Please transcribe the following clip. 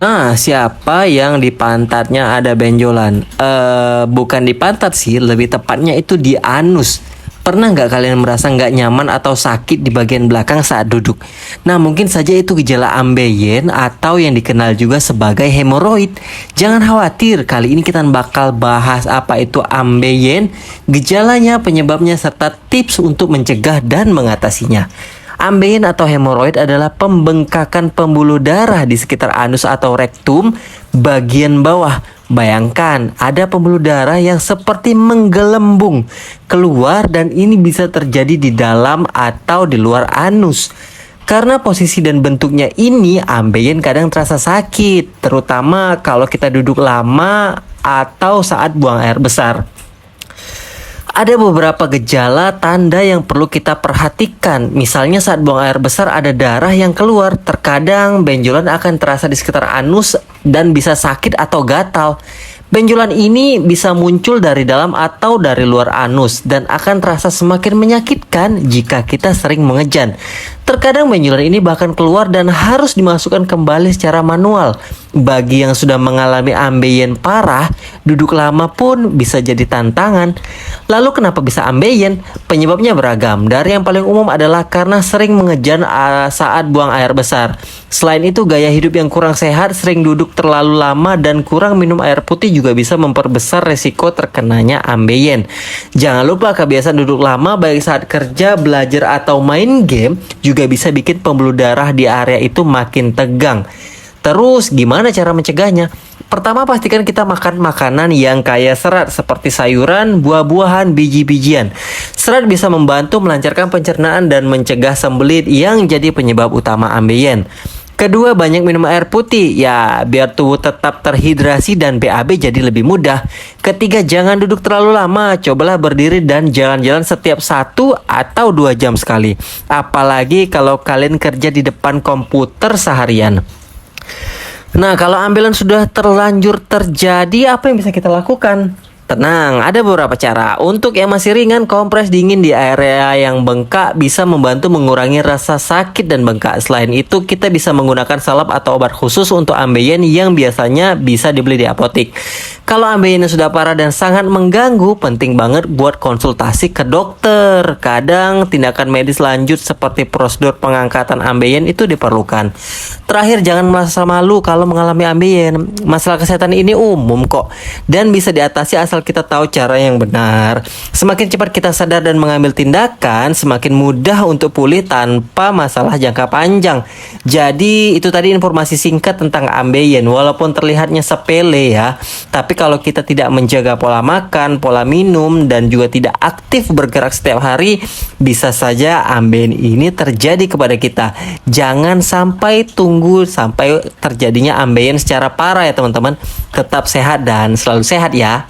Nah, siapa yang di pantatnya ada benjolan? Bukan di pantat sih, lebih tepatnya itu di anus. Pernah nggak kalian merasa nggak nyaman atau sakit di bagian belakang saat duduk? Nah, mungkin saja itu gejala ambeien atau yang dikenal juga sebagai hemoroid. Jangan khawatir, kali ini kita bakal bahas apa itu ambeien, gejalanya, penyebabnya, serta tips untuk mencegah dan mengatasinya. Ambeien atau hemoroid adalah pembengkakan pembuluh darah di sekitar anus atau rektum bagian bawah. Bayangkan ada pembuluh darah yang seperti menggelembung keluar dan ini bisa terjadi di dalam atau di luar anus. Karena posisi dan bentuknya ini, ambeien kadang terasa sakit, terutama kalau kita duduk lama atau saat buang air besar. Ada beberapa gejala tanda yang perlu kita perhatikan. Misalnya saat buang air besar ada darah yang keluar. Terkadang benjolan akan terasa di sekitar anus dan bisa sakit atau gatal. Benjolan ini bisa muncul dari dalam atau dari luar anus dan akan terasa semakin menyakitkan jika kita sering mengejan. Terkadang benjolan ini bahkan keluar dan harus dimasukkan kembali secara manual. Bagi yang sudah mengalami ambeien parah, duduk lama pun bisa jadi tantangan. Lalu kenapa bisa ambeien? Penyebabnya beragam. Dari yang paling umum adalah karena sering mengejan saat buang air besar. Selain itu, gaya hidup yang kurang sehat, sering duduk terlalu lama, dan kurang minum air putih juga bisa memperbesar resiko terkenanya ambeien. Jangan lupa kebiasaan duduk lama baik saat kerja, belajar, atau main game juga bisa bikin pembuluh darah di area itu makin tegang. Terus gimana cara mencegahnya? Pertama, pastikan kita makan makanan yang kaya serat seperti sayuran, buah-buahan, biji-bijian. Serat bisa membantu melancarkan pencernaan dan mencegah sembelit yang jadi penyebab utama ambeien. Kedua, banyak minum air putih ya biar tubuh tetap terhidrasi dan BAB jadi lebih mudah. Ketiga, jangan duduk terlalu lama. Cobalah berdiri dan jalan-jalan setiap 1 atau 2 jam sekali. Apalagi kalau kalian kerja di depan komputer seharian. Nah, kalau ambeien sudah terlanjur terjadi, apa yang bisa kita lakukan? Tenang, ada beberapa cara. Untuk yang masih ringan, kompres dingin di area yang bengkak bisa membantu mengurangi rasa sakit dan bengkak. Selain itu, kita bisa menggunakan salep atau obat khusus untuk ambeien yang biasanya bisa dibeli di apotek. Kalau ambeiennya sudah parah dan sangat mengganggu, penting banget buat konsultasi ke dokter. Kadang tindakan medis lanjut seperti prosedur pengangkatan ambeien itu diperlukan. Terakhir, jangan merasa malu kalau mengalami ambeien. Masalah kesehatan ini umum kok dan bisa diatasi asal kita tahu cara yang benar. Semakin cepat kita sadar dan mengambil tindakan, semakin mudah untuk pulih tanpa masalah jangka panjang. Jadi itu tadi informasi singkat tentang ambeien. Walaupun terlihatnya sepele ya, tapi kalau kita tidak menjaga pola makan, pola minum, dan juga tidak aktif bergerak setiap hari, bisa saja ambeien ini terjadi kepada kita. Jangan sampai tunggu sampai terjadinya ambeien secara parah ya teman-teman. Tetap sehat dan selalu sehat ya.